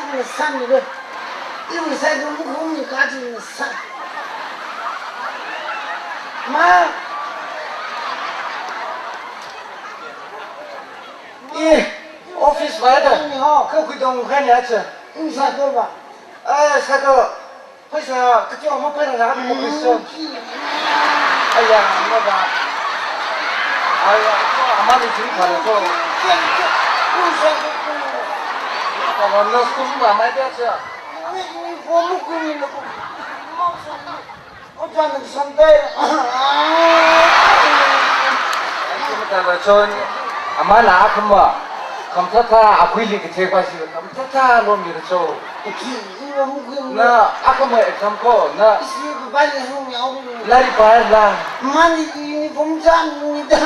가지는 산이래. 이거 사이도 무거움이 가지는 산. 마. 이 오피스 와야 그 구동 하냐지. 인사도 봐. 아, 사도 회사 그쪽 한번 빼라 먹고 있어. 아야, 엄마가. 아야, 아마도 지금 가려서. 너 스쿠버 안 맞았지? 뭐 먹고 있는 거. 오빠는 선배. 전 아마 나 그뭐 검사타 아구일리 그 제과시 검사타 놈이죠. 이거 먹고 있는 나 아까 뭐 example 나 이거 빨리 하면 라리 봐라. 많이 이 봉사합니다.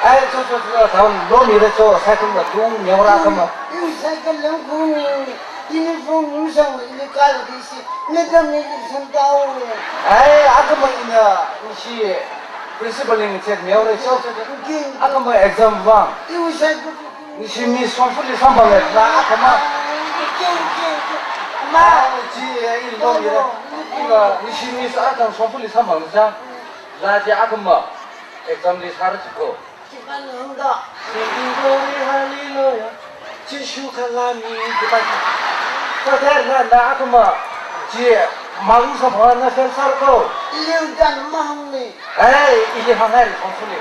아이 저 다음 놈이죠. 사실 뭐 동명라 그뭐 이 사이클 롱군이 유니폼 무상 이거 깔고 계시. 내가 내일 선다오. 아이 아까 뭐 이나 시 프린시플링 책 명으로 아까 뭐 exam 방 이거 사이클 니시미 손풀이 선방에 나 아까 뭐 마. 지 놈이래. 이거 니시미 사탕 손풀이 선방자 라지 아까 뭐 exam이 사르지고 기간이 온다. 생긴고리 할리로야 지슈 칼라미 그바지 나 아까 뭐지 마구서 보았나 셀사르고 일단 마음이 에이 이게 하나를 손풀이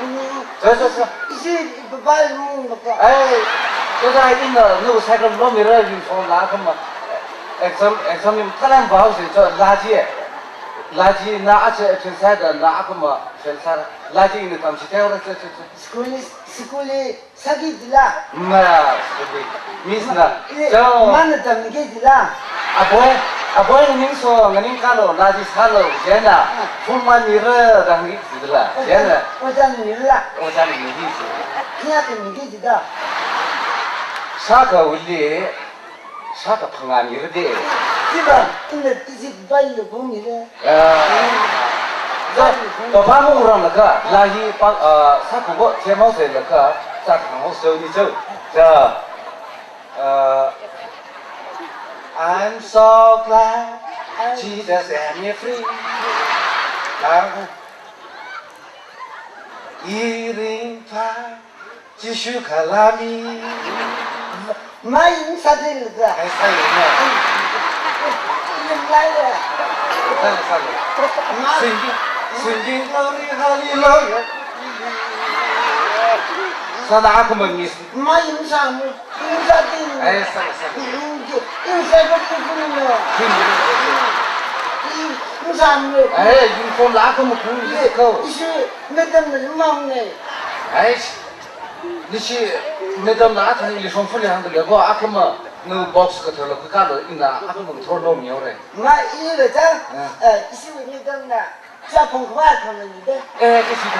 저저저 이제 빨리 먹는 거 봐. 에이 저자 있는 누구 색을 놈이라 이손 나그 뭐 exam 타란 바우스 저 라지 나 아체 펜사다 나 아까 뭐 펜사라 라지 있는 감시 태워라 저 스쿨에 사기들라. 스쿨이 미스나 저 만났다는 게 들라. 아보이 닝소 ngani kalo laji salo jena fulman ira rangi sidla jena 오자는 일라. ojan ni si 그냥 게 지다. saka uli saka phangan irde 지가 근데 뜻이 빨리 보미래. to ba mu ram ka laji pa saka go chemo se la ka saka ho so ni chau ja I'm so glad Jesus set me free. 이른 밤 지슈 칼라미 많이 인사드리다. 사이네 이게 말이야. 승진 glory hallelujah 사다 아그만 미스 많이 인사드리는. 인사가 부르는 인사를. 에이 인폰 라그만 공리고 이제 매담을 먹네. 아이씨 니시 매담 나한테 이 손풀이 한거 내고 아그만 너 박스가 들어 그 가로 있나 아그만 돌놈이 오래 마 이래자 이제 매담나 자폰 그만 하는데. 그 시다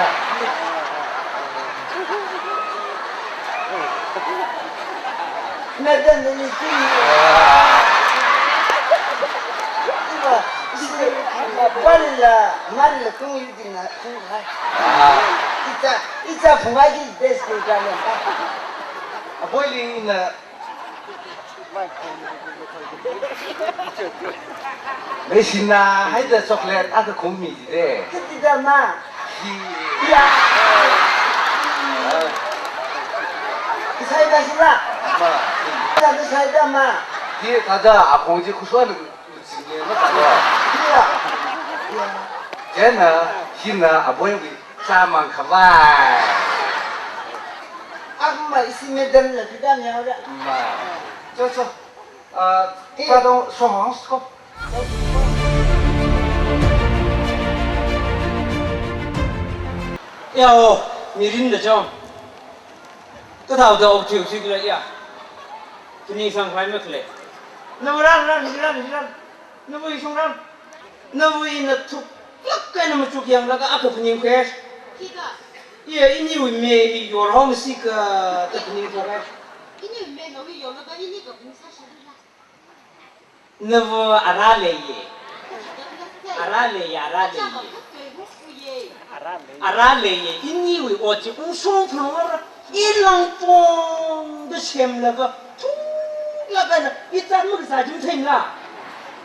매담을 이제 말라 공유디나 이자 풍화기 됐을까는 보일리 있나 메시나 하이드 초콜릿 아그 공미지데 그때다마 야 사이다시라 나도 사이다마 뒤에 가자 아공지 쿠수하는 지내는 가자 쟤는 희나 아보이기 사만 가봐 아마 있으면 되는 그다음에 하자 저저 자동 소망스코 야오 미린다 좀 그다음도 없지 그래 야 분위상 과연 그래 너랑 너무 이성랑 너무 이나 툭 럭가는 뭐 쪽이 양라가 아까 분위기 그 예, 이니 위메 요런 시가 또 분위기 그 이니 위메 너무 요런가 이니가 공사실이라 너무 알아래예 알아래예 이니 위 어찌 우송 풀어라 일랑뽕 더 셈라가 툭라가나 이 짠물 사좀 셈라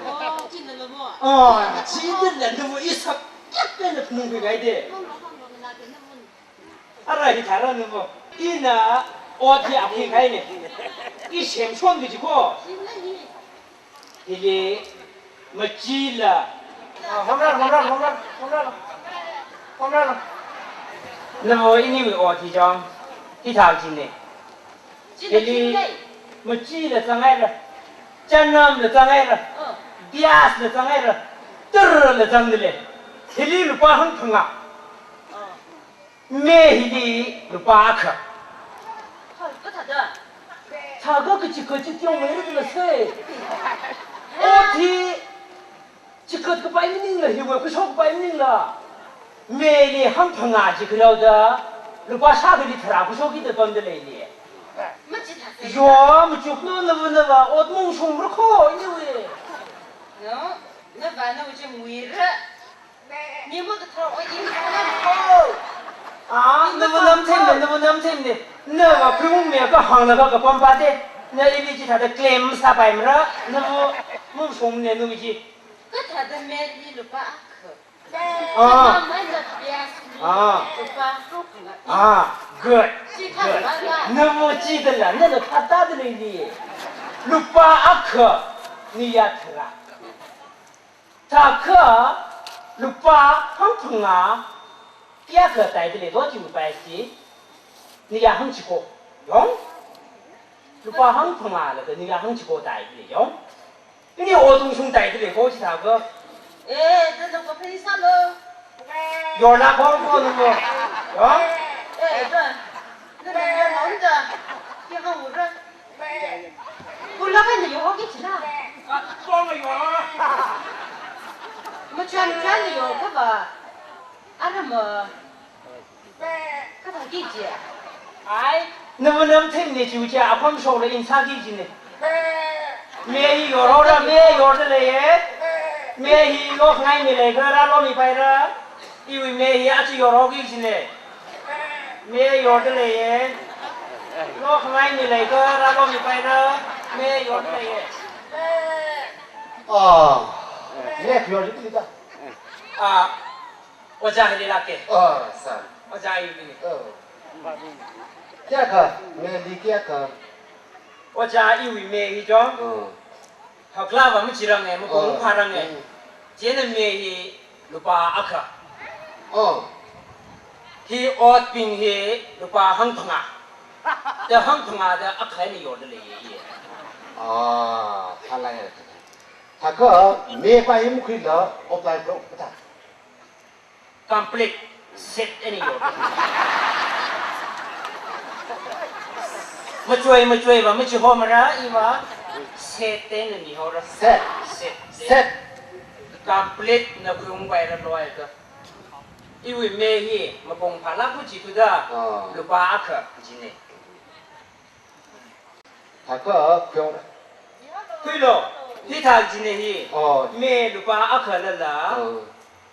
哦，进来了不？ 어 지들래 너무 이삭 약간의 부는 거 가야 돼 放那给那么。 알아 잘하는 거 이나 어디 앞에 가야 돼이 셈촌 그지고 行，那你 이게 멋지라 홈런 너무 이니 어디 좀 기타지네 进来进来。 멋지라 장애라 짠남라 장애라 嗯。 디아스라 장애라 뜨르르 장들래 힐리 루파 한통아 嗯。 메히디 루파카 好，不他的。 자가 그치 좀 들었어 어디 지금 그 빠이밍라 이거 그 쇼크 빠이밍라 매일 한통아지 그러다 루파 사들이 더라고 쇼기도 던들래 没其他的。 요 무조건 너무너무 어떤 송으로 커 이제 왜 能，那完了我就没了。你们个头，我一看。 아, 너무 남템네. 너가 불국미야 그 항나가 그 범바데. 너 이리지 다들 클레임 사바임라. 너무 무송네 누이지. 个他的买的了吧？可。 아, 买的别。 아, 了吧？够可了。 아, good. 去看完了。 너무 찌들라. 너는 파다들이니. 루파 아크 니야트라. 타크 루파 항풍아. 第二个带的来多久白的，你要很起过用，如果很痛啊那个你要很起过带的来用，你活动熊带的来过去那个，哎，这是我陪你上喽。有那光光那个，用，哎，这，那边有笼子，一号五这。我老板的有好给吃了。啊，装了有，我全的有可吧？俺这么，可他给接。哎，能不能听你就家光说了印啥给进呢？没有了，没有的嘞，没有还没来个，那老米白了，因为没有只有好给进呢，没有的嘞。 lo không ai như này cơ ra lo như vậy đó mê vô cái này 내 별이 들리다. à ở nhà đi làm cái 산. ở nhà đi 깨가 내 리깨가. ở nhà yêu mê hi cho học la và mới chỉ rằng này mới cũng phá rằng này chỉ nên mê hi lúc ba ác hi ở bên hi lúc ba hăng thang à 저 항통아다 악하니 요들이 할라야. 다가 매바 힘클러 오빠이 로 보다. complete set any 요들 mà chui và mới chỉ hôm ra y mà set tên là gì hả đó set complete nó không phải là loại cơ因为 mê hi mà bông phá lắm chỉ thôi đó lúc ba ác gì này 다가 병. 그리로 히타 지네히 매 루파 아카라라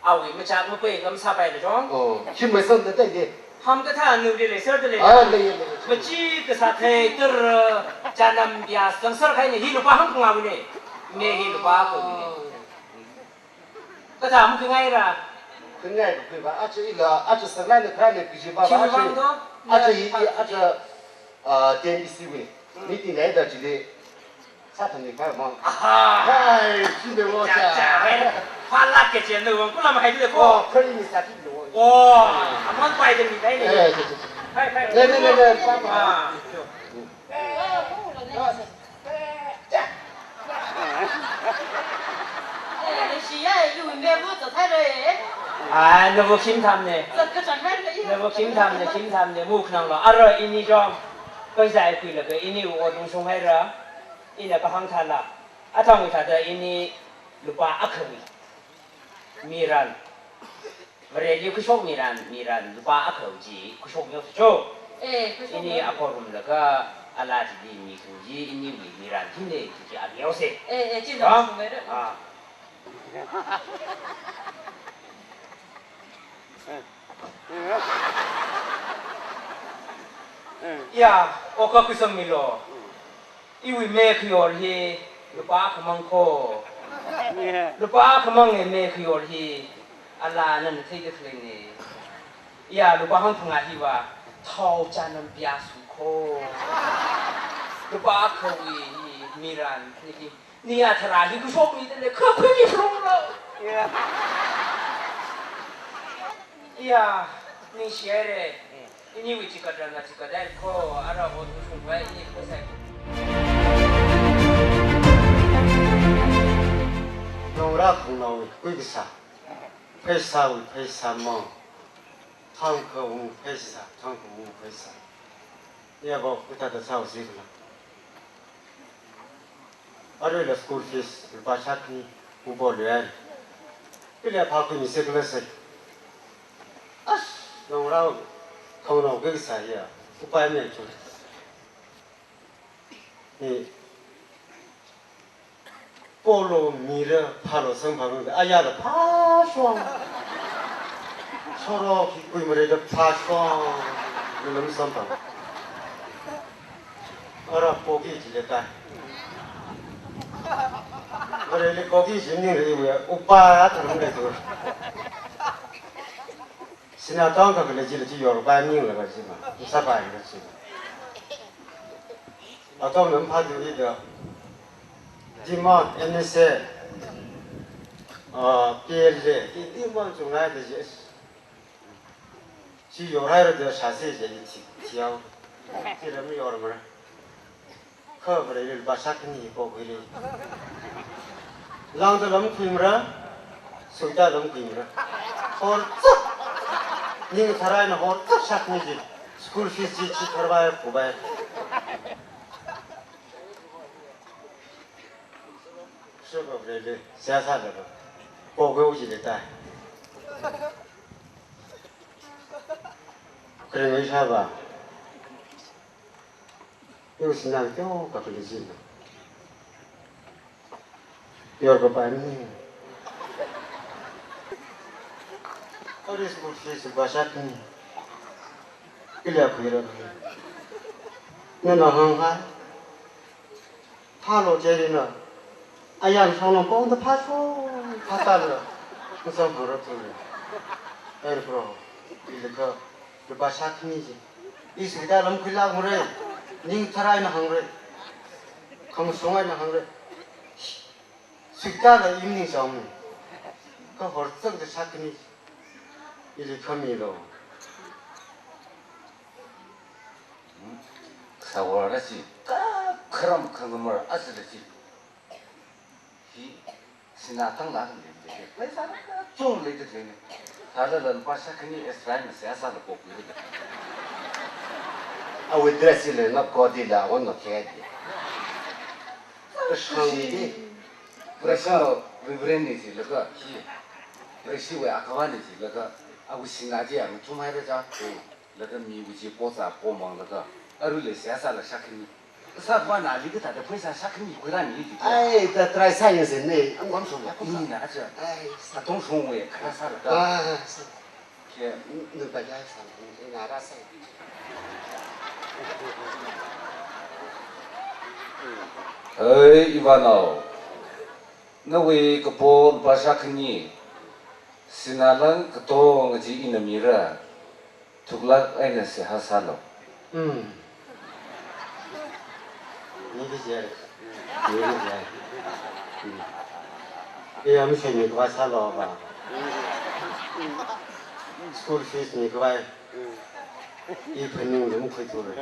아위 마차 뭐베 감사바이를 좀 힘을 썼는데 이제 함가타 누리를 서들래 네. 뭐지 그 사태 들 자남비아 성서 가이네 히 루파 한국 아무네 매 루파 거기네 그 다음 그 가이라 그날 그가 아주 일라 아주 선란의 그라네 그지 봐. 아주 데미스위. 미팅 내다 지리 사탄이 가 뭐. 아이 진짜 뭐 자 팔라게 제는 그럼 해 되고 크림이 사기로. 한번 봐야 됩니다 이제 네네네. 아, 너무 김탐네. 너무 김탐네. 무크낭로 알아 이니 좀 거기서 그래 그 이니 오동 송해라. 이나 그 항타라. 아탕이 타다 이니 루파 아크미. 미란. 그래 그 속미란 루파 아크지. 그 속미었죠. 이니 아코rum라가 알라지디 미쿠지 이니 미란 힘내 주지 아비오세. 진짜 송해를. 呀，我可不是米咯，因为没去而去，路巴可忙苦，路巴可忙的没去而去，阿拉那thấy được lên nè, ya路巴行同阿去话，掏家能比较舒服，路巴可以米然你呀，他那去个说米的嘞，可快你疯了，呀，你写的。ini wujud kadang kadang ko arah waktu sungai ini ko saya. Nora không nói quý sa, phải sa mong, thằng không phải sa, thằng không phải sa. Nhà bảo chúng ta đã sao gì rồi? Ở đây là school fees, ba sát ni, mua bò luyện. Cái này phá cái mình sẽ cái gì? Nora không nói quý sa ya, cũng phải mấy chỗ. Nè. Polo 미르 파로 성방인데 아야도 파쇼 서로 기쁘이머리도 파쇼 이놈 성방 어라 고기 질렸다 그래 고기 짓는 게 뭐야 오빠야 그런 게 또 신나 땅가 그래 질지 요르바 닝을 가지마 사바이 그렇지 어떤 면파들이죠 Dimon, NSA, PLJ, Dimon 중간에 되지. 지 요라를 더 자세히 지하고, 지름이 요르면, 커버를 바삭니 입고 그래. 랑도 너무 귀무라, 소이다 너무 귀무라. 헐떡, 니 살아있는 헐떡 삭니지. 스쿨 피스 지 걸어봐야 보봐야. Sugar really, saya salah tu. Kau uji letak. Kerana siapa? Yo senang tu kau boleh jadi. Yo kepan ni. Ada school fees bahasa ni. Ilah kira. Nana hangha. Halo jadi na. 아야, 저는 뽕도 파쇼, 파다르, 무슨 버릇을, 에르프로, 이렇게, 그바 샤킹이지. 이 세다 너무 길라고 그래. 닝 타라이나 한 그래. 강송아이나 한 그래. 식다가 임닝 좀, 그 벌떡도 샤킹이지. 이렇게 미로. 사월하지, 그럼 그걸 아슬지. Sina tang lah ni, lepas sana jom lagi tu ni. Ada dalam pasal kini Israel mesti asal lepas ni. Awal dress ni nak kau di lah, orang nak kaya dia. Terus ni, berasa vibrant ni sih, lega. Berasa we akawan ni sih, lega. Aku Sina dia, aku cuma ada je, lega mi uji posa pomang lega. Aru le asal lah sakini. Sahaja nak lihat ada pun saya sakini kurang ni. Ai, dah try saya sini. Aku masuk ini nak aja. Ai, Satu sungai kerasa lega. ah, Kaya ni bagai sama, ni nara saya. Hei Ivano, ngawi kepo bahasa kini, sinalang keto ngaji inamira, tuklak aina sehasalo. Ni dia, ni dia. Ia mesti ni kau salah apa? School fees ni kau, ini pening dulu kau tu.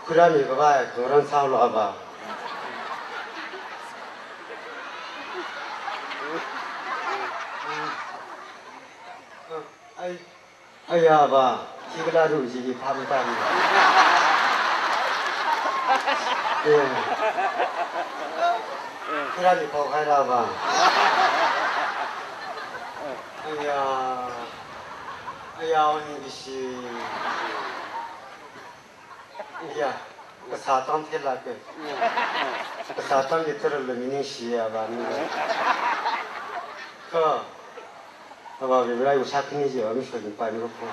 Kurang ni kau, kurang salah apa? Ayah apa? Kita lalu jadi pampan. Kurang ni kau kaya apa? Ayah ni bisi. Ya, kesatan telah ke. Kesatan itu lebih ni siapa ni? 그 아마 왜라 이거 샤크니지 어미 소리 빨리 놓고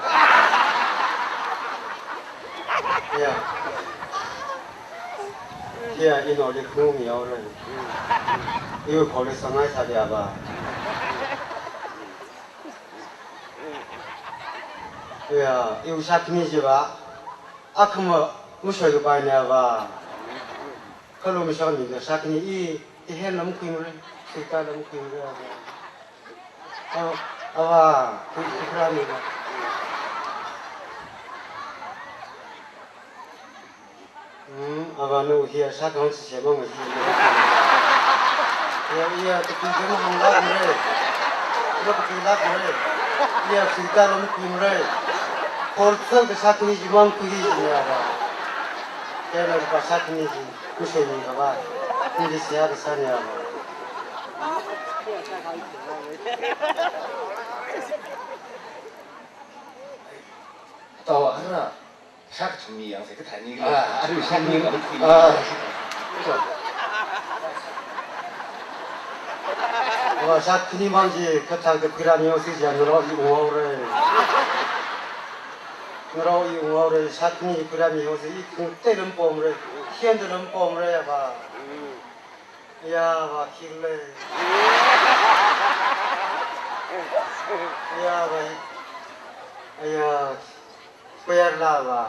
야 이 노래 그놈이 어려 이거 거기 상하이 사리야 봐 야 이거 샤크니지 봐 아까 뭐 무슨 거 봐야 봐 그놈이 샤크니지 샤크니 이 해놈 그림을 색깔 너무 그림을 아와 그 사람이가 아마 너 hier 사건 제목을 야 또 그거 한다 그래 이렇게 그다 그래 야 색깔 너무 그림을 벌써 그 사건이지만 그게 있냐 걔는 그 사건이지 무슨 일인가 봐 근데 시야를 사냐 또 하나 샤크 준비 양세 그 단위가 아주 샤크니가 샤크니 방지 그탕 그라미 오시지 않으러 이 옹호를 너로 이 옹호를 샤크니 그라미 오시 이 때는 봄을 희한드는 봄을 해봐 야 길래 야 야 Perlawa.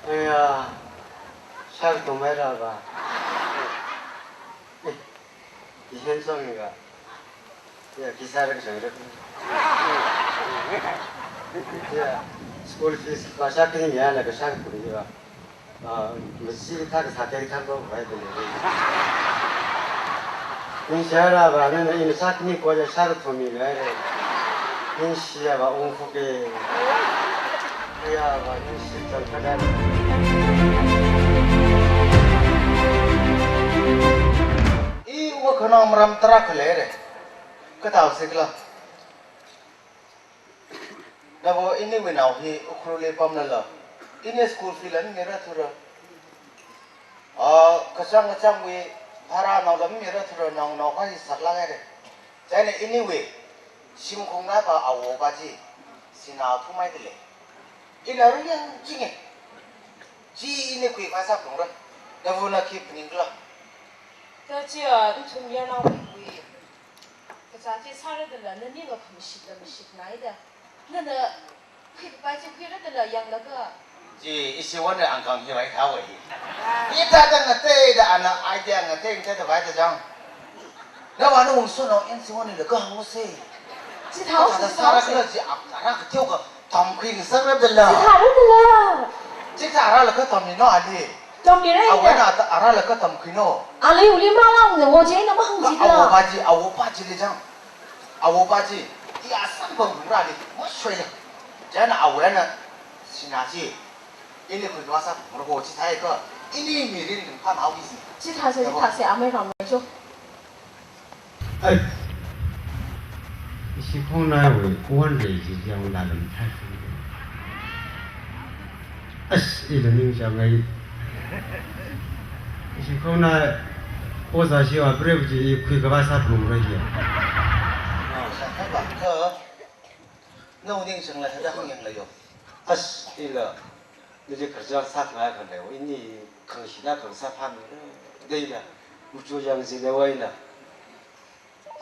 Ya, 살 좀 해라봐. 이 현성이가 야 기사를 정해. 야, 스쿨 피스 과샤크니 미안해 그 샤크 부리가. 뭐시 타고 사태리 타고 가야 되네. 인샤라바 너는 이 샤크니 거자 샤르 토미가 해. 인시야바 옹후게. 야바 인시 좀 가자. 이거 그나 뭐람 따라 그래래. 그다 없을까? 나뭐 이니 왜 나오히 오크로레 밤날라. 이니 스쿨 필은 내가 들어. 그상 왜 바라 나오면 내가 들어 나오까지 살라가래. 자네 이니 왜 심공나가 아오가지 시나 투마이들래. 이나를 그냥 징해. 지 이니 그 가사 공라. 나보나 키프닝글라. 저지야, 너 정리야 나 왜? 그 자지 살아들라, 너 니가 나이다. 너는 그 빠지 그래들라 양나가. 지 이시원을 안 강해 와이 가와이. 이따가 때다 아나 아이디어가 때다 와이다 장. 나 와는 우선은 인시원을 그 하고세. 지 다우스 살아 그러지 알아 그 태우고 담크이 서럽들라. 지 다르들라. 진짜 알아라 그 담이 너 아니. 정리래. 아왜나 알아라 그 담크이 너. 알레 우리 말랑 너 어제 너무 흥지다. 아오바지를 장. 아오바지. 이 아삼번 무라리 뭐 쉬래. 저는 아왜는 신하지. 이리 그 와서 모르고 지사에 그 이리 미리는 파 나오기 있어. 지 다세 아메리카 줘. 아이, 시포나의 원래지 영나는 탈수. 아씨, 이런 인상이. 시포나 오사시와 브레브지 이 그가 와서 부르려요. 잠깐만 그 노딩성을 하다 흥행을요. 아씨, 이거 이제 그저 사과야 그래요. 이니 강시나 강사파면 내가 우주장지 내와이나.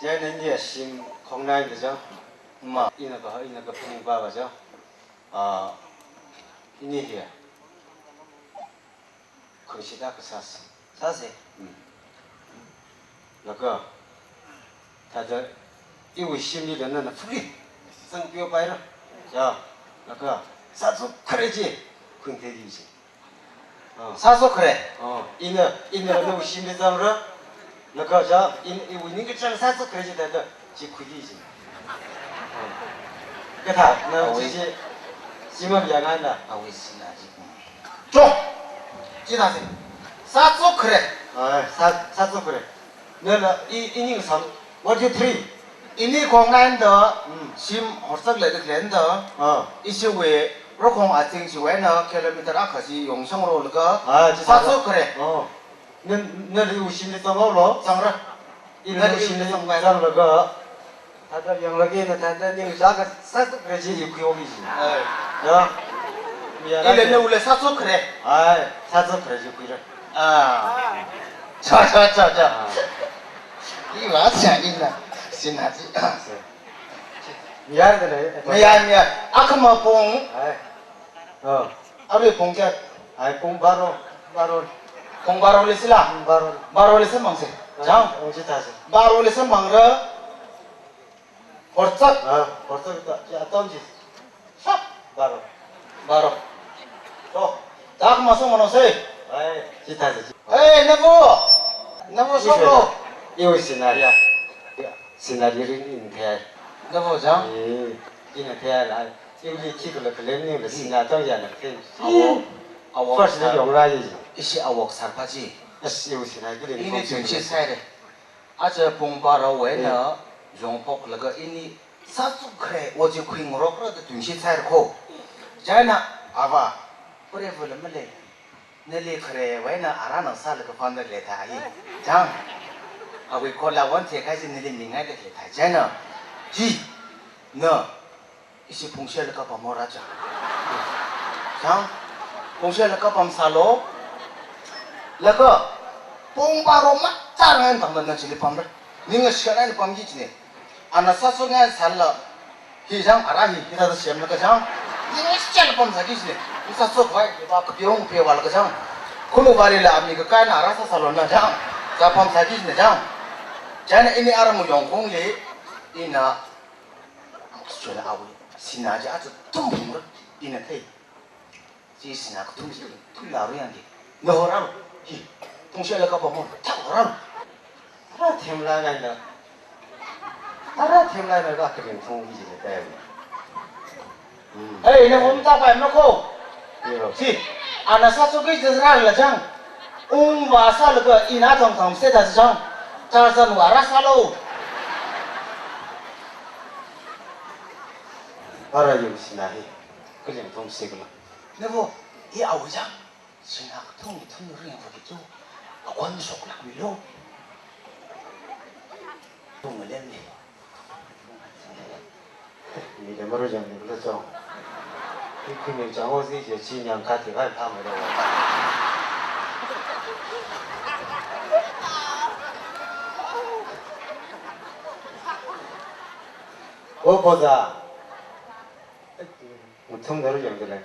쟤는 이제 심 공나이죠. 뭐 이나가 분이 봐봐죠. 이니야. 강시나 그 사스. 사세. 나가 다들 이거 심리는 풀이 성표 봐라. 자, 나가 사수 그래지. 근데이지. 사소 그래. 이는 너무 심리상으로 나가 자 이거 장 사수 그래지 된다. 지 그기지. 그다 나 지지 심업 양한다. 아우 신나지. 좀 지나세. 사소 그래. 사수 그래. 너는 이닝 삼 what you three 이니 공간도 심 호석 레드 랜더 이시 왜 로콩 아팅 지웨나 킬로미터 아카지 용성으로 올까 아, 사수 그래 너 우심리 성어로 상라 이는 우심리 성어가 다들 영락에는 다들 ning 자가 사도 그러지 육교이지. 야. 일레네 올레 사수 그래 아, 사도 그러지 그래. 아 자자자자 이 와서 있나 신나지 미안해. 미안 아카마 봉 아이. 아베 봉자 아이 바로 봉바로 올레슬라 바로 올레스 망세 장 어디 다시. 바로 올레스 망라 벌써 벌써부터 야 던지. 싹 바로. 또 아카마 송어노세 아이, 지타지. 에이 너무 속로 이거 시나리아. 시나리오는 돼. 너무 장 이는 돼야 여기 키를 클레닝을 시나 정야는 돼. 아워 퍼스트 용라이지. 이시 아워 살파지 이거 시나리오. 이니 정치 사이래 아저 봉바로 왜나 용폭 그거 이니 사수 그래 오지 퀸으로 그래도 정치 사이고 자나 아바 그래 볼면래 내리 그래 왜나 알아는 살고 판들래 다이 장 아위 콜라 원테 가지 내리 닝하게 다 자나 지너 이시 봉시를 까 봐모라자 장 봉시를 까 밤살로แล้วก็ 봉바로 막자는 방법은 진리 방법 니가 시간에 방기지네 아나 사소한 살라 희장 알아히 희다도 시험을 거장 니가 시간을 방사기지네 사소 과이 바 비용 배워할 거장 그로 말이라 아미가 까나 알아서 살로나 장 자 방사기지네 장 자네 이니 알아무 용공리 이나 수저나 아우 신나지 아주 tum불 이네 태 지신나고 tum나루양기 너라로 히 동시에가 보면 탁월한 알아 템라이너가 그림 통기지네 때. 에이 내 몸다 봐놓고 이거. 지 아나 사소기 저라를 장 와살가 이나통통 세다지 장 자선 와라살로 알아 이거 시나리. 그림 통식을. 내고 이 아우장 신나 통이 통으로 보겠죠 권속락 위로 동을 냈네 미래 모르잖니 그렇죠. 이 그림 장어서 이제 진양 같이 갈 파면은 보자. 무통대로 연결해.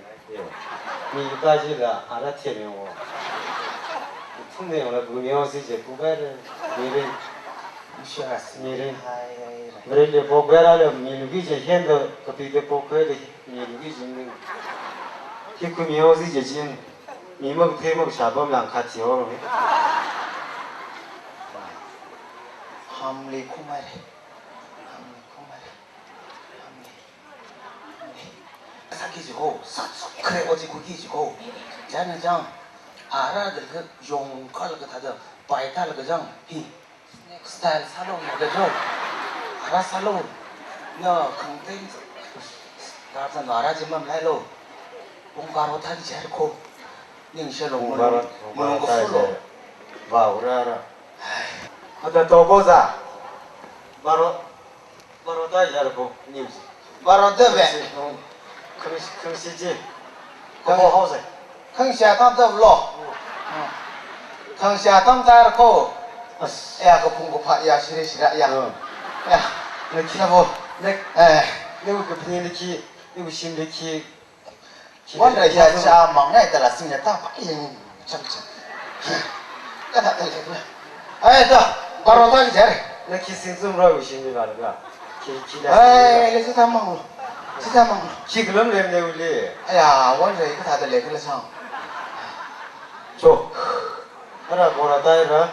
미까지라 알아채면 통내용을 보면서 이제 구별을 미래 무시하스 미래 하이라이라 그런데 보고라를 밀기지 현도 그때 보고에 밀기지 있는 기kum이어서 이제 지금 미먹 태먹 잡으면 같이 오는 함리 쿠마레 사기지고 사수 그래 어지 구기지고 자는 장 알아들 그 용칼 그 다들 바이탈 그장 히 스타일 살롱 그죠 알아 살롱 너 강땡 가서 나라지만 해로 봉가로 타기 잘고 닝셔롱 공부하러 뭐는 거 풀로 와 우리하라 어떤 또 보자 바로 다 잘고 뉴스 바로 더베 금시지 그거 하우스 강샤 담담로 강샤 담다르고 야 그 봉고파 야 시리시라 야 내 나보 내 에 내가 그 분위기 내가 심리기 원래 야자 망나이더라 승려 딱 빨리 참참 까다 달래 아이 또 바로 타기 잘해 내 키스 좀 하고 심리 말이야 에이 이제 다 먹어 진짜 먹어 기그럼 내내 우리 야 원래 이거 다들 내 그래서 줘 하나 보라 따이라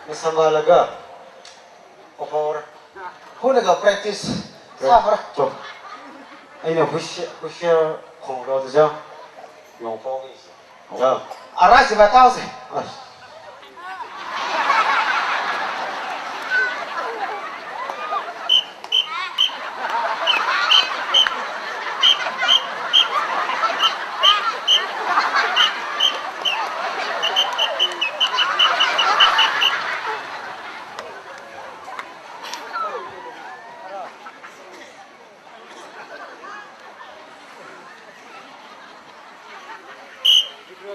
내 삼발라가 오퍼라 호네가 프랙티스 사버라 줘 아니면 후시 공로도죠 용폭이 있어 야 알아서 봐 타오세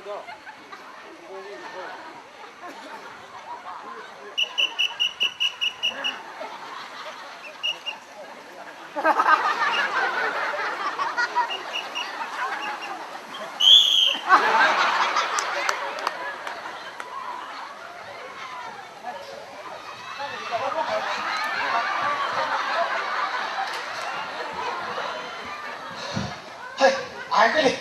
嘿，哎，这里，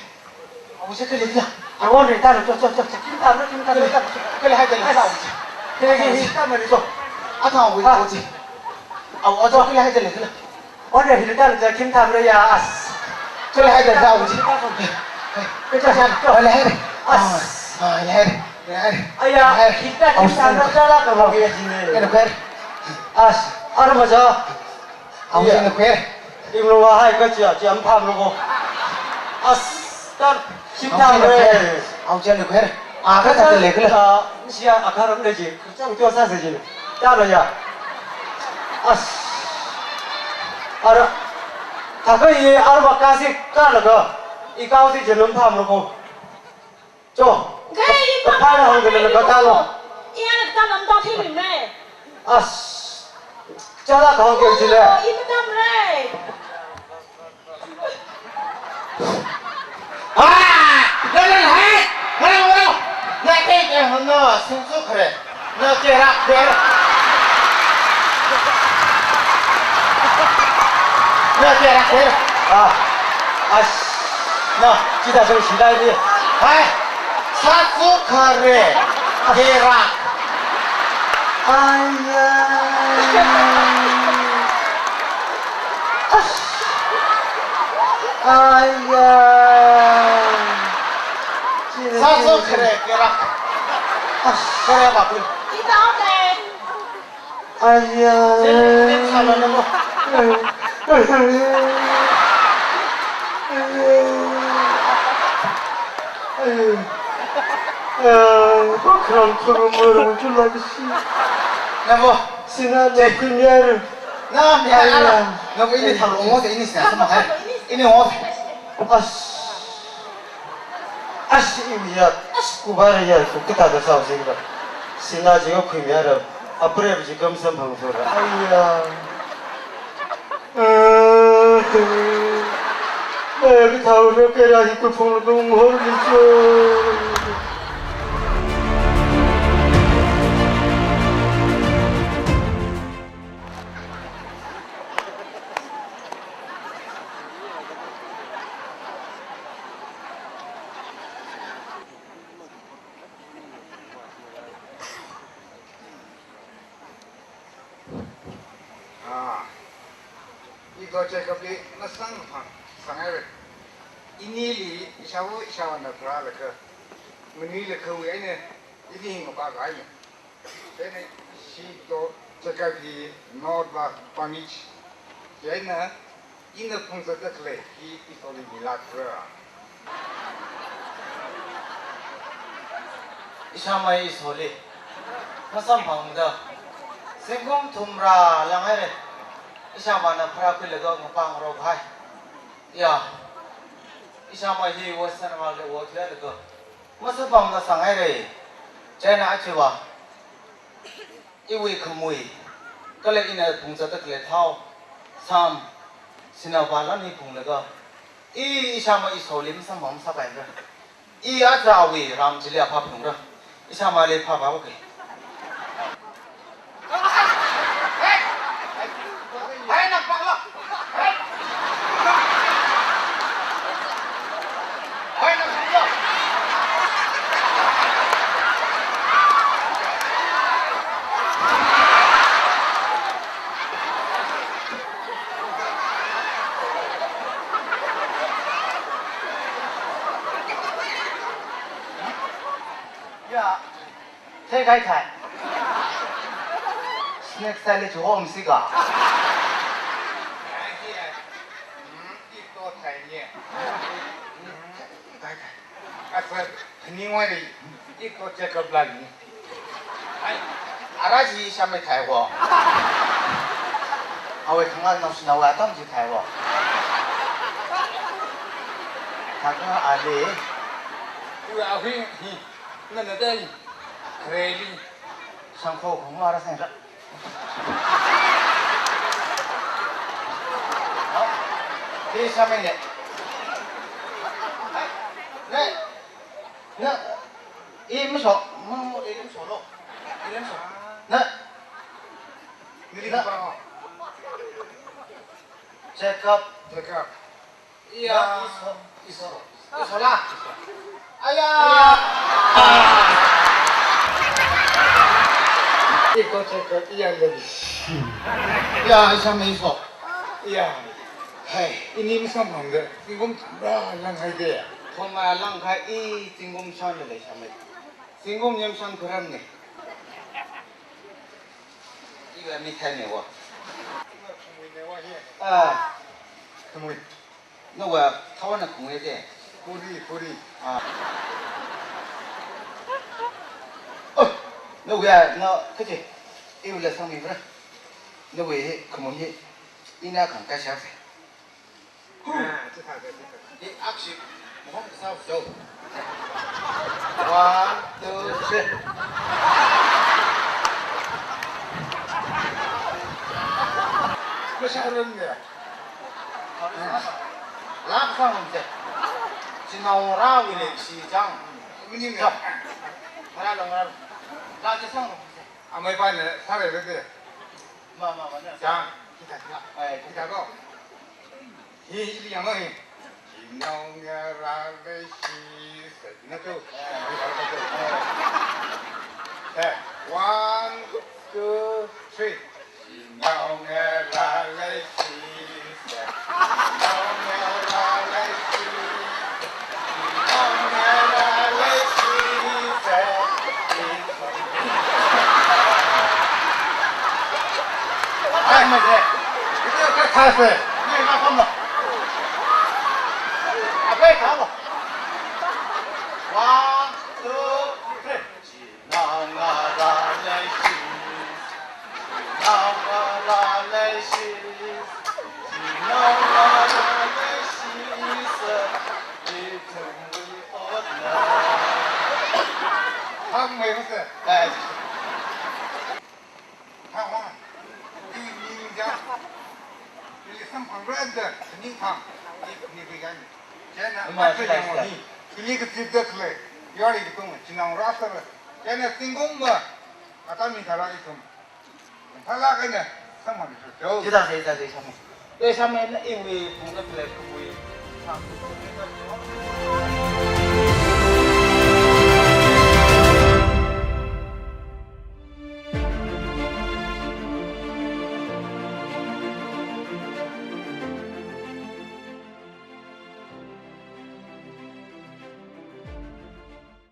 我去这里的， 아 오늘 따로 저저저 김담을 김담을 따로 这里还这里还上去， 여기 담을 줘 阿汤我我去，啊，我这这里还这里去了， 오늘 힐 따로 저 김담을 야 这里还这里上去， 그저 자 来来来，啊，来来来， 아야 일단 김담을 잘라가 먹여야지네 给你快点， 아 알아보자 啊，我给你快点， 이걸로 와 이거지야 점파하고 아 일단 김담을 啊，我叫你快点，啊，快点这里去了， 시야 아까는 되지 그장 교사서지 따로야 아 알아 다그 알아봐 가시 깔아가 이 가우디 저는 파물고 저 Cái 그 파는 하는 거는 그 따로 Ý là ta làm to thêm mình này. 아 짜다 가운 게 지네 Ý mới tâm này. 啊，来来来，来我来，那这个那新出可来，那这样对了，那这样对了。 나 기다 좀 기다려 Hai, satu kare, gerak. Satu kare, gerak. Kare apa pun. Ý tao nè. Sama nama. 그런 푸름을 줄라고 씨 Nama. 신나네 그녀를 Nama dia alam. Nama ini tahu ngos ini siapa sama hai. Ini ngos. 아씨 이미야 구바라야 그따다 사오세요 신나지가 그녀를 앞으로 지금 선방소라 아이야 여기 다우려 깨라 입고 풍을 모르겠어 이거 제가 비 나상 상하를 이니리 샤워 나트라를 그 문이를 그 위에는 이게 힘을 봐가요. 얘는 시도 제가 비 노드바 파니치 얘는 이는 풍서도 그래 이 소리 밀라트라 Isamai isoli. Masam pangda. Sengkum tumra langare. Isamana prapi lega ngapang ro bhai. Ya. Isamai hi wasan wale wotla lega. Masam pangda sangai re. China achiwa. Iwi khamui. Kale ina pungsa tak le thau. Sam. Sinawala ni pung lega. Isamai isoli masam pang sabai ra. I atrawi ram jilia pa phungra. Isama le pa ba ke. Hai nak pak lo. Hai nak pak lo. Ya. Thế cái thải. Snack style chỗ ông xí cả. 이거 타이니. 아서 니와리 이거 제가 블라니. 알아지 샤메 타이고. 아 왜 강한 남씨 나와 땀지 타이고. 당근 알리. 우리 아휘 나는 때 그래리 상포 공마라 생각. 이 사면에 네, 이름 소, 뭐 이름 소로, 이름 소, 네, 니리 봐 제컵, 제가 이야, 이소라, 아야, 이거 제가 이야기 야, 이 사면 이소, 야 헤이, ini misal bangga ingum lang hai de 정말 랑가 이 진공 션을 내 사면, 진공 염선 그럼네. 이거 밑에 와. 아, 그뭐 누구야? 타원의 공회대. 뿌리 아. 누구야? 너 그지? 이불에 성미 그래? 누구야? 그뭐이 이나 강가 샤세. 이 악시 뭐 싸우죠? 원, 투, 쓰리. 그 사람인데 락상인데 지나오라 위에 시장. 우니가 하나 라지상. 아마 반에 살아야 돼 마마마네. 자 에, 기다고 이 양어이 진영야라레 시세 나도 네, 1, 2, 3 진영야라레 시세 진영야라레 아, 맞아. 이거 가세 네, 나 건너. 앞에 가고. 원, 투, 쓰리. 지나가라레시. 지나가라레시. 지나가라레시. 이 등을 얻나. 한 뭐였어 에, 하와 이 민자 이 삼방랜드 니팡 이 비간 제나 맞지 이 그 집들래 요리 그 동 지나온 라서 제나 싱공마 아까미 달아이 좀 달라가네 상황이 좋죠 지다, 지다, 지다. 이 사람은 이위 bunga pilih kuwi.